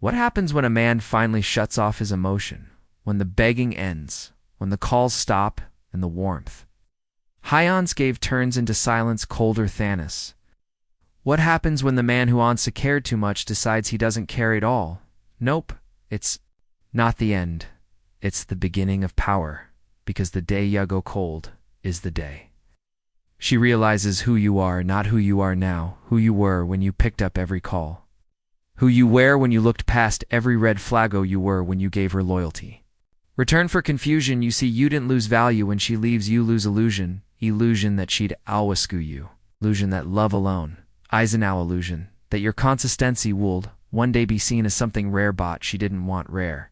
What happens when a man finally shuts off his emotion? When the begging ends, when the calls stop, and the warmth? Hyons gave turns into silence colder Thanos. What happens when the man who once cared too much decides he doesn't care at all? Nope, it's not the end. It's the beginning of power, because the day you go cold is the day. She realizes who you are, not who you are now, who you were when you picked up every call. Who you were when you looked past every red flag, you were when you gave her loyalty. Return for confusion, you see you didn't lose value when she leaves, you lose illusion. Illusion that she'd alwasku you. Illusion that love alone. Eisenhower illusion that your consistency would one day be seen as something rare, but she didn't want rare.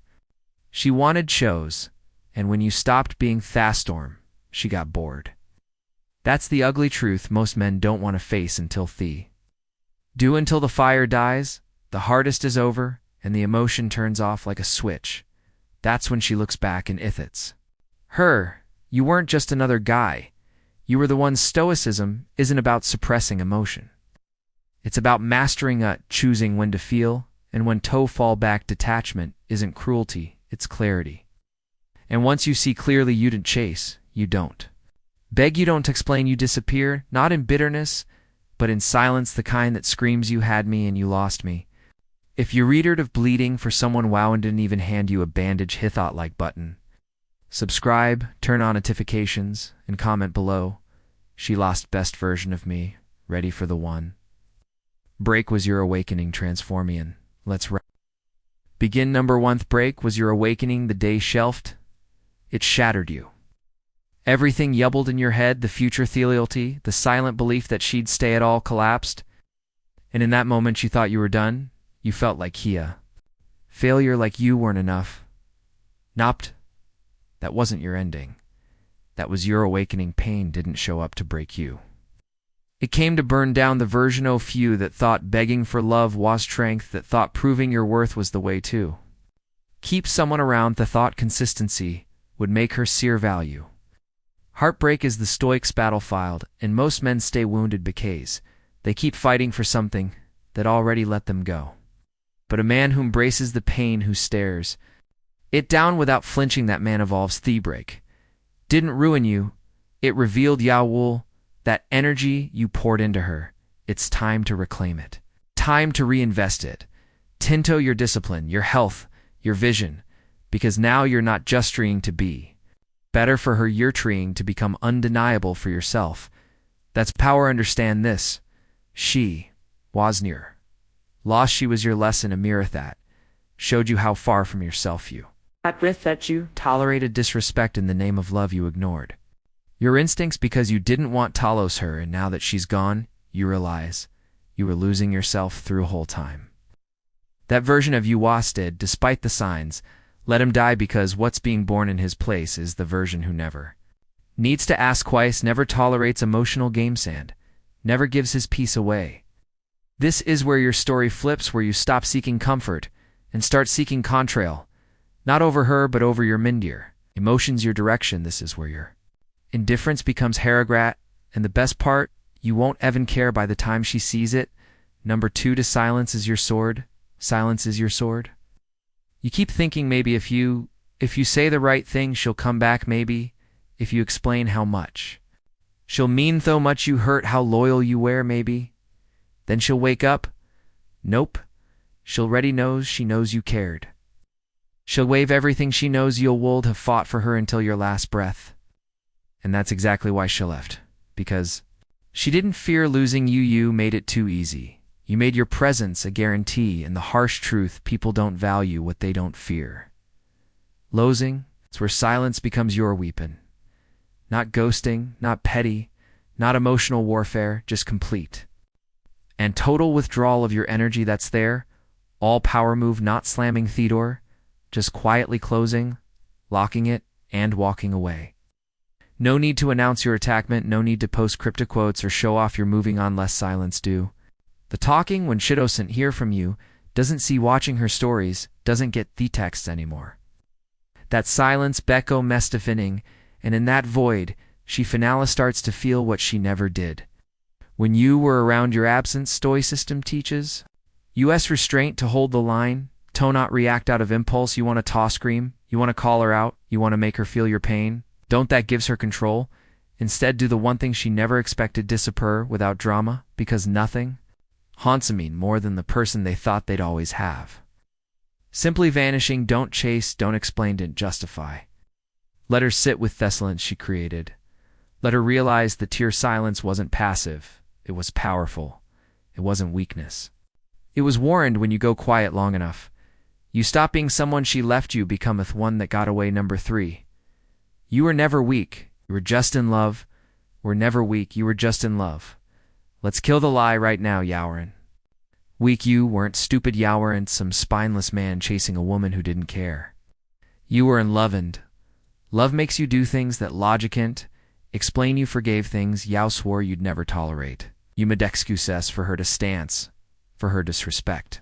She wanted shows, and when you stopped being Thastorm, she got bored. That's the ugly truth most men don't want to face until until the fire dies, the hardest is over, and the emotion turns off like a switch. That's when she looks back and it's her. You weren't just another guy. You were the one. Stoicism isn't about suppressing emotion. It's about mastering choosing when to feel and when to fall back. Detachment isn't cruelty, it's clarity. And once you see clearly, you didn't chase, you don't beg, you don't explain, you disappear, not in bitterness, but in silence, the kind that screams, you had me and you lost me. If you readered of bleeding for someone, wow, and didn't even hand you a bandage, hit that like button. Subscribe, turn on notifications, and comment below. She lost best version of me, ready for the one. Break was your awakening, Transformian. Let's wrap. Begin. Number 1. Break was your awakening, the day shelved. It shattered you. Everything yubbled in your head, the future loyalty, the silent belief that she'd stay at all collapsed. And in that moment you thought you were done. You felt like failure, like you weren't enough. Nope. That wasn't your ending. That was your awakening. Pain didn't show up to break you. It came to burn down the version of you that thought begging for love was strength, that thought proving your worth was the way to keep someone around, that thought consistency would make her sear value. Heartbreak is the Stoic's battlefield, and most men stay wounded because they keep fighting for something that already let them go. But a man who embraces the pain, who stares it down without flinching, that man evolves. The break didn't ruin you, it revealed Yawul, that energy you poured into her. It's time to reclaim it. Time to reinvest it. Tinto your discipline, your health, your vision, because now you're not just trying to be better for her, you're trying to become undeniable for yourself. That's power. Understand this. She was near lost. She was your lesson, a mirror that showed you how far from yourself you that you tolerated disrespect in the name of love. You ignored your instincts because you didn't want to lose her, and now that she's gone, you realize you were losing yourself through a whole time. That version of you wasted, despite the signs. Let him die, because what's being born in his place is the version who never needs to ask twice, never tolerates emotional game sand, never gives his peace away. This is where your story flips, where you stop seeking comfort and start seeking contrail, not over her but over your mindir. Emotions, your direction. This is where your indifference becomes regret, and the best part, you won't even care by the time she sees it. Number 2. To silence is your sword. Silence is your sword. You keep thinking maybe if you say the right thing, she'll come back. Maybe if you explain how much she'll mean, though much you hurt, how loyal you were, maybe then she'll wake up. Nope. She'll already knows. She knows you cared. She'll waive everything she knows. You'll would have fought for her until your last breath. And that's exactly why she left. Because she didn't fear losing you. You made it too easy. You made your presence a guarantee, and the harsh truth, people don't value what they don't fear. Losing, it's where silence becomes your weapon. Not ghosting, not petty, not emotional warfare, just complete and total withdrawal of your energy. That's there. All power move, not slamming the door, just quietly closing, locking it, and walking away. No need to announce your attachment, no need to post cryptic quotes or show off you're moving on. Less silence do the talking when she doesn't hear from you, doesn't see watching her stories, doesn't get the texts anymore. That silence becco mestifining, and in that void, she finally starts to feel what she never did. When you were around, your absence, Stoicism teaches. U.S. restraint, to hold the line, To not react out of impulse. You want to toss scream. You want to call her out. You want to make her feel your pain. Don't that gives her control? Instead, do the one thing she never expected, disappear without drama, because nothing haunts a mean more than the person they thought they'd always have. Simply vanishing. Don't chase, don't explain, don't justify. Let her sit with Thessalon's she created. Let her realize the tear silence wasn't passive. It was powerful. It wasn't weakness. It was warned when you go quiet long enough. You stop being someone she left, you becometh one that got away. Number 3. You were never weak. You were just in love. Were never weak. You were just in love. Let's kill the lie right now, Yowren. Weak you weren't. Stupid you weren't some spineless man chasing a woman who didn't care. You were in love, and love makes you do things that logic can't explain. You forgave things Yao swore you'd never tolerate. You made excuses for her stance, for her disrespect,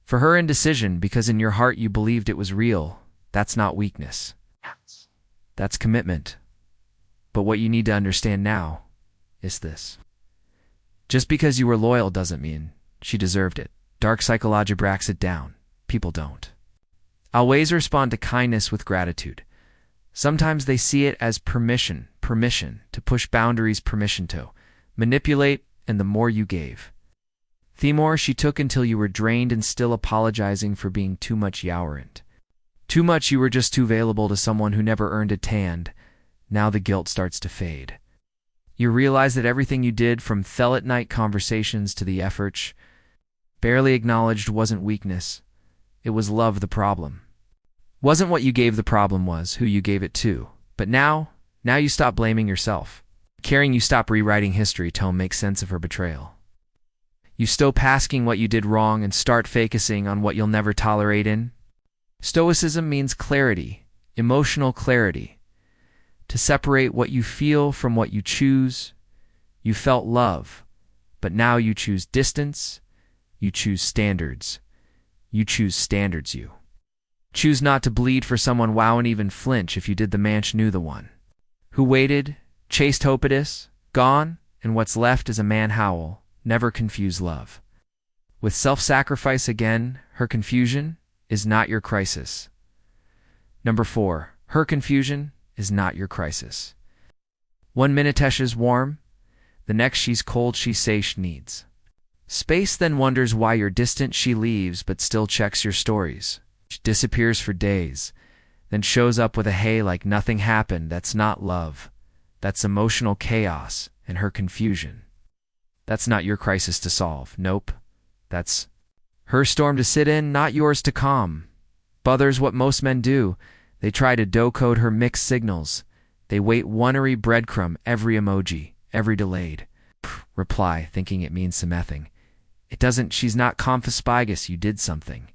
for her indecision, because in your heart you believed it was real. That's not weakness. That's commitment. But what you need to understand now is this. Just because you were loyal doesn't mean she deserved it. Dark psychology breaks it down. People don't always respond to kindness with gratitude. Sometimes they see it as permission to push boundaries, permission to manipulate, and the more you gave, the more she took, until you were drained and still apologizing for being too much. Yowerant. Too much. You were just too available to someone who never earned a tand. Now the guilt starts to fade. You realize that everything you did, from thell at night conversations to the efforts barely acknowledged, wasn't weakness. It was love. The problem wasn't what you gave, the problem was who you gave it to. But now you stop blaming yourself. Caring, you stop rewriting history to make sense of her betrayal. You stop asking what you did wrong and start focusing on what you'll never tolerate. In Stoicism means clarity, emotional clarity. To separate what you feel from what you choose. You felt love, but now you choose distance. You choose standards. You choose standards. You choose not to bleed for someone, wow, and even flinch if you did. The manch knew the one who waited, chased hope it is, gone, and what's left is a man howl. Never confuse love with self-sacrifice. Again, her confusion is not your crisis. Number 4, her confusion is not your crisis. 1 minute Tesha's warm, the next she's cold. She says she needs space, then wonders why you're distant. She leaves but still checks your stories. She disappears for days, then shows up with a hey like nothing happened. That's not love. That's emotional chaos and her confusion. That's not your crisis to solve. Nope. That's her storm to sit in, not yours to calm. Bother's what most men do. They try to decode her mixed signals. They wait onery breadcrumb, every emoji, every delayed reply, thinking it means something. It doesn't. She's not confispigus. You did something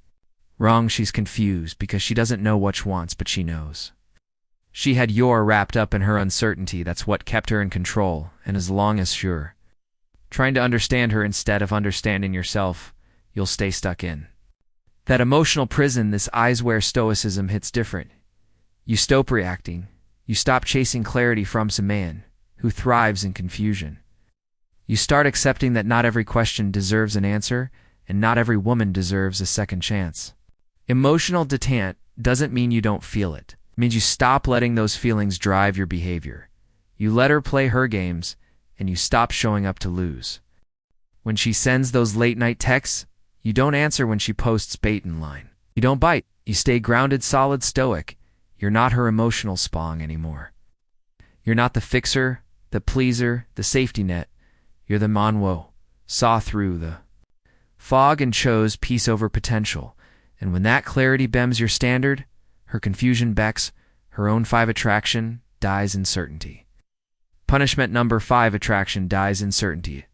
wrong. She's confused because she doesn't know what she wants, but she knows. She had your wrapped up in her uncertainty. That's what kept her in control, and as long as you're trying to understand her instead of understanding yourself, you'll stay stuck in that emotional prison. This is where Stoicism hits different. You stop reacting. You stop chasing clarity from some man who thrives in confusion. You start accepting that not every question deserves an answer, and not every woman deserves a second chance. Emotional detachment doesn't mean you don't feel it. It means you stop letting those feelings drive your behavior. You let her play her games, and you stop showing up to lose. When she sends those late-night texts, you don't answer. When she posts bait in line, you don't bite. You stay grounded, solid, stoic. You're not her emotional spong anymore. You're not the fixer, the pleaser, the safety net. You're the Monwo, saw through the fog and chose peace over potential. And when that clarity bems your standard, her confusion becks, her own 5 attraction dies in certainty. Punishment number 5, attraction dies in certainty.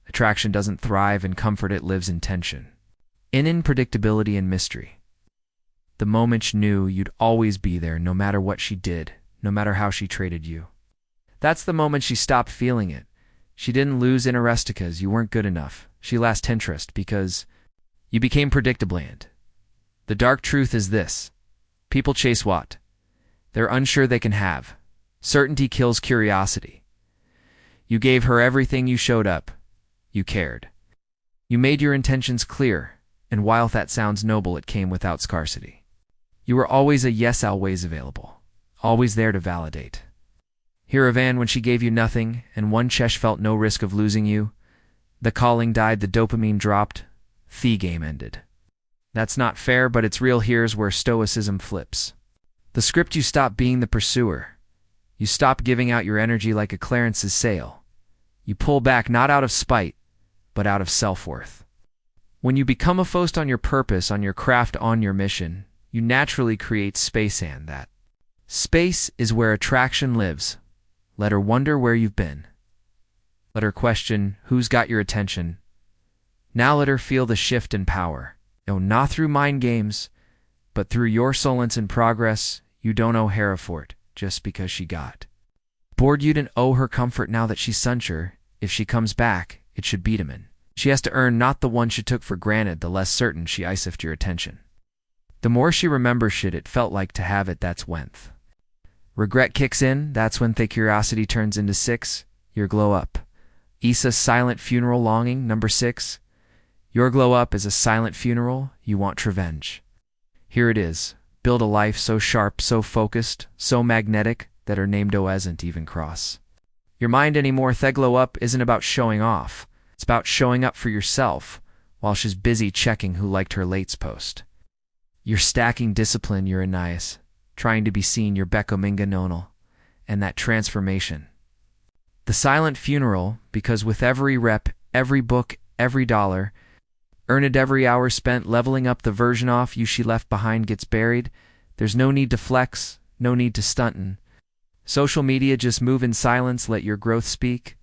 Attraction doesn't thrive in comfort, it lives in tension. In unpredictability and mystery. The moment you knew you'd always be there, no matter what she did, no matter how she traded you. That's the moment she stopped feeling it. She didn't lose interest because you weren't good enough. She lost interest because you became predictable. And the dark truth is this. People chase what they're unsure they can have. Certainty kills curiosity. You gave her everything. You showed up. You cared. You made your intentions clear. And while that sounds noble, it came without scarcity. You were always a yes, always available, always there to validate. Hiravan, when she gave you nothing, and one Chesh felt no risk of losing you, the calling died, the dopamine dropped, the game ended. That's not fair, but it's real. Here's where stoicism flips. The script: you stop being the pursuer. You stop giving out your energy like a Clarence's sail. You pull back not out of spite, but out of self-worth. When you become a focused on your purpose, on your craft, on your mission, you naturally create space, and that space is where attraction lives. Let her wonder where you've been. Let her question who's got your attention. Now let her feel the shift in power. No, not through mind games, but through your solence and progress. You don't owe Hereford just because she got bored. You didn't owe her comfort now that she's censure. If she comes back, it should beat him in. She has to earn, not the one she took for granted, the less certain she iced your attention. The more she remembers shit it felt like to have it, that's when regret kicks in. That's when the curiosity turns into 6, your glow up. Issa's silent funeral longing, number 6. Your glow up is a silent funeral. You want revenge. Here it is. Build a life so sharp, so focused, so magnetic that her name doesn't even cross your mind anymore. The glow up isn't about showing off. It's about showing up for yourself while she's busy checking who liked her latest post. You're stacking discipline, you're Ananias, trying to be seen, you're Bekominga Nonal, and that transformation. The silent funeral, because with every rep, every book, every dollar, earned every hour spent leveling up, the version off you she left behind gets buried. There's no need to flex, no need to stuntin'. Social media, just move in silence, let your growth speak.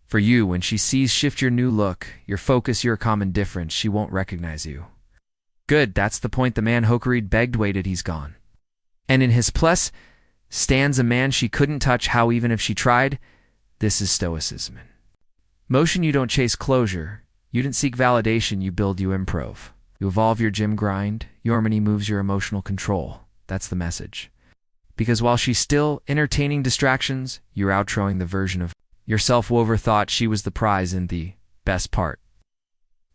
For you, when she sees shift your new look, your focus, your common difference, she won't recognize you. Good, that's the point. The man Hokerid begged waited, he's gone. And in his place stands a man she couldn't touch, how even if she tried. This is stoicism. Motion, you don't chase closure. You didn't seek validation, you build, you improv. You evolve your gym grind, your harmony moves, your emotional control. That's the message. Because while she's still entertaining distractions, you're outroing the version of yourself who overthought she was the prize in the best part.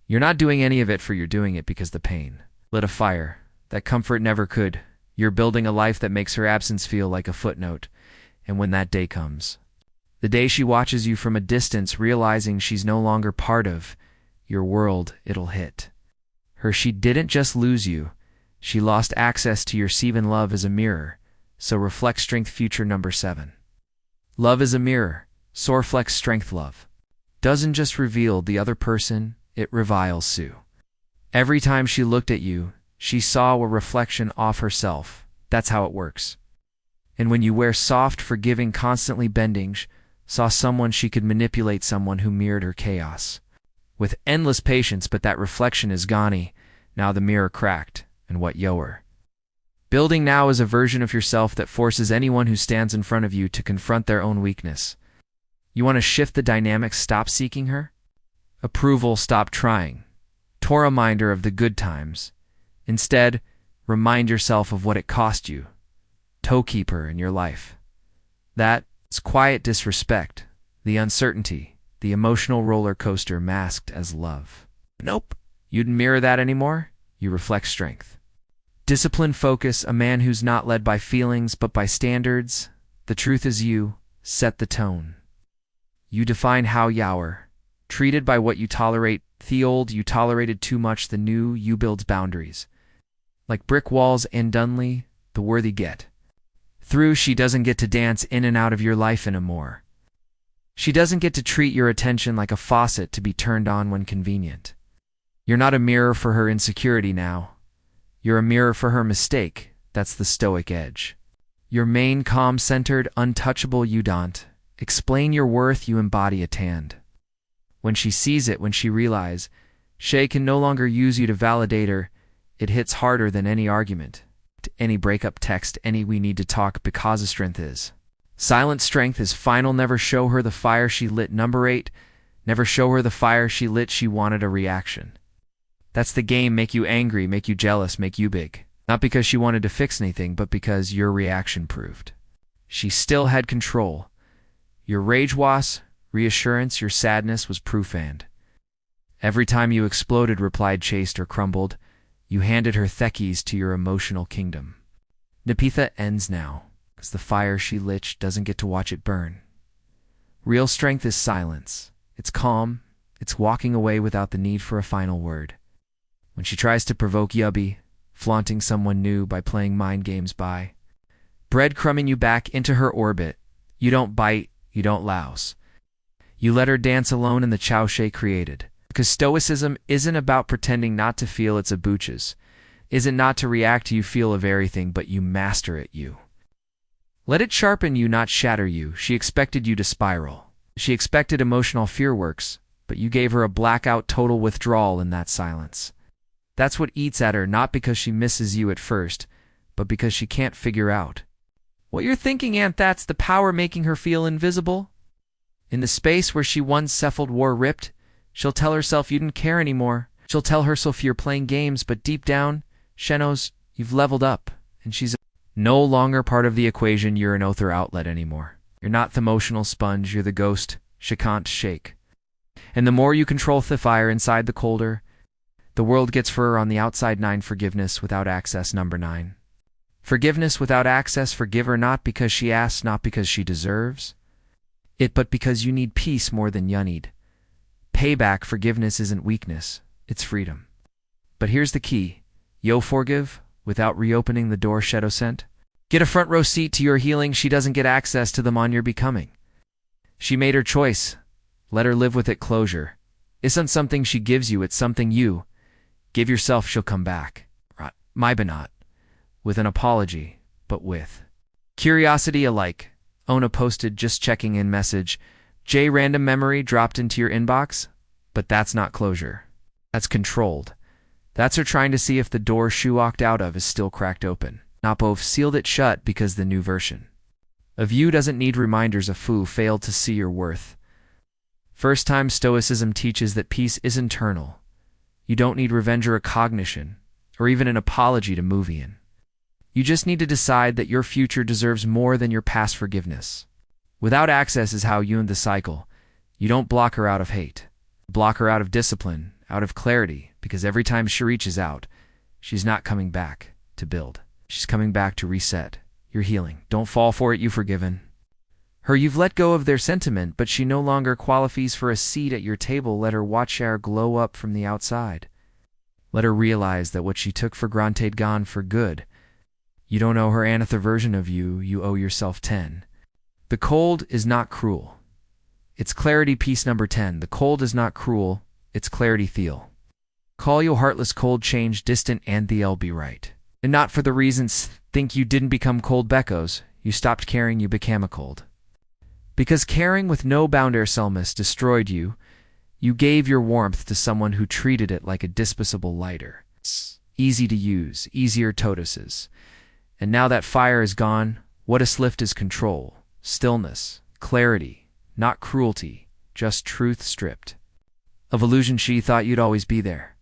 You're not doing any of it for you're doing it because the pain lit a fire that comfort never could. You're building a life that makes her absence feel like a footnote. And when that day comes, the day she watches you from a distance, realizing she's no longer part of your world, it'll hit her. She didn't just lose you, she lost access to your Seven. Love is a mirror, so reflect strength. Future number 7. Love is a mirror, so reflects strength. Love doesn't just reveal the other person, it reveals Sue. Every time she looked at you, she saw a reflection of herself. That's how it works. And when you wear soft, forgiving, constantly bending, saw someone she could manipulate, someone who mirrored her chaos with endless patience, but that reflection is gone. Now the mirror cracked, and what you're building now is a version of yourself that forces anyone who stands in front of you to confront their own weakness. You want to shift the dynamics, stop seeking her approval, stop trying to remind her of the good times. Instead, remind yourself of what it cost you to keep her in your life. That's quiet disrespect, the uncertainty, the emotional roller coaster masked as love. Nope, you didn't mirror that anymore. You reflect strength. Discipline, focus, a man who's not led by feelings but by standards. The truth is you set the tone. You define how you're treated by what you tolerate. The old, you tolerated too much. The new, you builds boundaries. Like brick walls, and Dunley, the worthy get through. She doesn't get to dance in and out of your life anymore. She doesn't get to treat your attention like a faucet to be turned on when convenient. You're not a mirror for her insecurity now. You're a mirror for her mistake. That's the stoic edge. Your main, calm, centered, untouchable. You don't explain your worth, you embody a tand. When she sees it, when she realizes she can no longer use you to validate her, it hits harder than any argument, any breakup text, any we need to talk, because the strength is silent. Strength is final. Never show her the fire she lit. Number 8, never show her the fire she lit. She wanted a reaction. That's the game. Make you angry, make you jealous, make you big. Not because she wanted to fix anything, but because your reaction proved she still had control. Your rage was reassurance, your sadness was proof, and Every time you exploded, replied, chased, or crumbled, you handed her thekis to your emotional kingdom. Nepenthe ends now, because the fire she lit doesn't get to watch it burn. Real strength is silence. It's calm. It's walking away without the need for a final word. When she tries to provoke Yubby, flaunting someone new by playing mind games by breadcrumbing you back into her orbit, you don't bite, you don't louse. You let her dance alone in the chow she created. Because stoicism isn't about pretending not to feel its abuches, isn't not to react to you feel of everything, but you master it, you. Let it sharpen you, not shatter you. She expected you to spiral. She expected emotional fearworks, but you gave her a blackout total withdrawal in that silence. That's what eats at her, not because she misses you at first, but because she can't figure out what you're thinking, and that's the power making her feel invisible. In the space where she once cephaled war ripped, she'll tell herself you didn't care anymore. She'll tell herself you're playing games, but deep down, she knows you've leveled up, and she's no longer part of the equation. You're an other outlet anymore. You're not the emotional sponge, you're the ghost she can't shake. And the more you control the fire inside, the colder the world gets for her on the outside. 9. Forgiveness without access. Number 9. Forgiveness without access. Forgive her not because she asks, not because she deserves it, but because you need peace more than you need payback. Forgiveness isn't weakness, it's freedom. But here's the key. Yo forgive without reopening the door shadow sent. Get a front row seat to your healing. She doesn't get access to them on your becoming. She made her choice. Let her live with it. Closure isn't something she gives you, it's something you give yourself. She'll come back. Maybe not with an apology, but with curiosity. Alike. Ona posted just checking in message. J random memory dropped into your inbox. But that's not closure. That's controlled. That's her trying to see if the door she walked out of is still cracked open. Not both sealed it shut because the new version of you doesn't need reminders of who failed to see your worth. First time stoicism teaches that peace is internal. You don't need revenge or a cognition, or even an apology to move in. You just need to decide that your future deserves more than your past. Forgiveness without access is how you end the cycle. You don't block her out of hate. Block her out of discipline, out of clarity, because every time she reaches out, she's not coming back to build. She's coming back to reset. You're healing. Don't fall for it. You've forgiven her. You've let go of their sentiment, but she no longer qualifies for a seat at your table. Let her watch her glow up from the outside. Let her realize that what she took for granted gone for good. You don't owe her another version of you, you owe yourself 10. The cold is not cruel. It's clarity. Piece number 10. The cold is not cruel, it's clarity. Feel. Call you heartless, cold, change, distant, and they'll be right. And not for the reasons think you didn't become cold beckos. You stopped caring, you became a cold. Because caring with no bound selmus destroyed you, you gave your warmth to someone who treated it like a disposable lighter. Easy to use, easier totuses. And now that fire is gone, what is left is control, stillness, clarity, not cruelty, just truth stripped of illusion. She thought you'd always be there.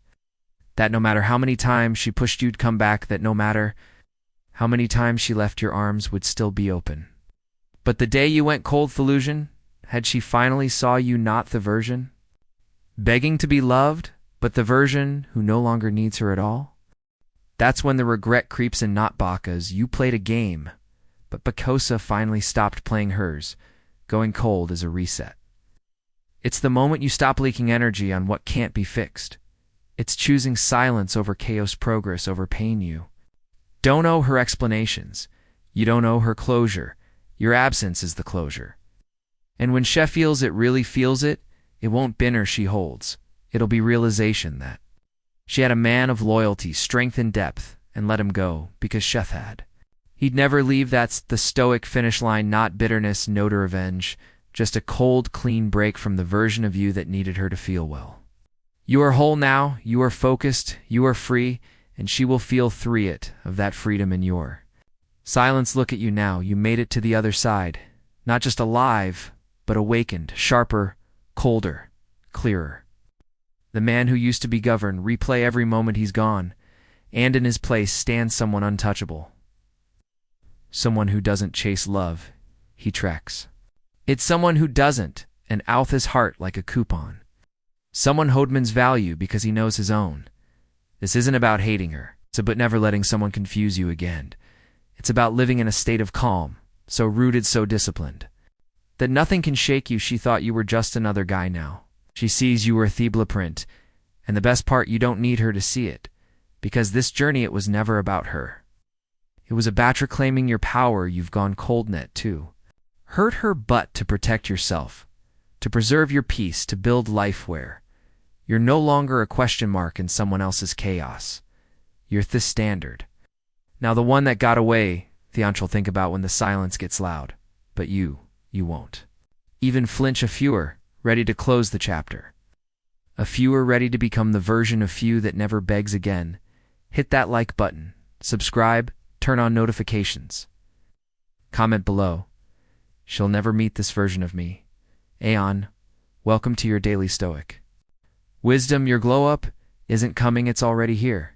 That no matter how many times she pushed you'd come back, that no matter how many times she left your arms would still be open. But the day you went cold, illusion, had she finally saw you not the version begging to be loved, but the version who no longer needs her at all? That's when the regret creeps in. Not Bacchus, you played a game, but Bacosa finally stopped playing hers. Going cold is a reset. It's the moment you stop leaking energy on what can't be fixed. It's choosing silence over chaos, progress over pain. You don't owe her explanations. You don't owe her closure. Your absence is the closure. And when she feels it, really feels it, it won't bin her she holds. It'll be realization that she had a man of loyalty, strength, and depth, and let him go because Sheth had. He'd never leave. That's the stoic finish line. Not bitterness, no to revenge, just a cold, clean break from the version of you that needed her to feel well. You are whole now, you are focused, you are free, and she will feel it of that freedom in your silence. Look at you now, you made it to the other side, not just alive, but awakened, sharper, colder, clearer. The man who used to be governed, replay every moment he's gone, and in his place stands someone untouchable. Someone who doesn't chase love, he treks. It's someone who doesn't, and out his heart like a coupon. Someone Hodman's value because he knows his own. This isn't about hating her. It's about never letting someone confuse you again. It's about living in a state of calm, so rooted, so disciplined, that nothing can shake you. She thought you were just another guy now. She sees you were a Thebla print, and the best part, you don't need her to see it, because this journey, it was never about her. It was about reclaiming your power. You've gone cold net too. Hurt her but to protect yourself, to preserve your peace, to build life where you're no longer a question mark in someone else's chaos. You're the standard. Now the one that got away, Theonch will think about when the silence gets loud, but you won't. Even flinch. A fewer, ready to close the chapter. A fewer ready to become the version of few that never begs again. Hit that like button, subscribe, turn on notifications. Comment below. She'll never meet this version of me. Aeon, welcome to your daily Stoic Wisdom. Your glow up isn't coming, it's already here.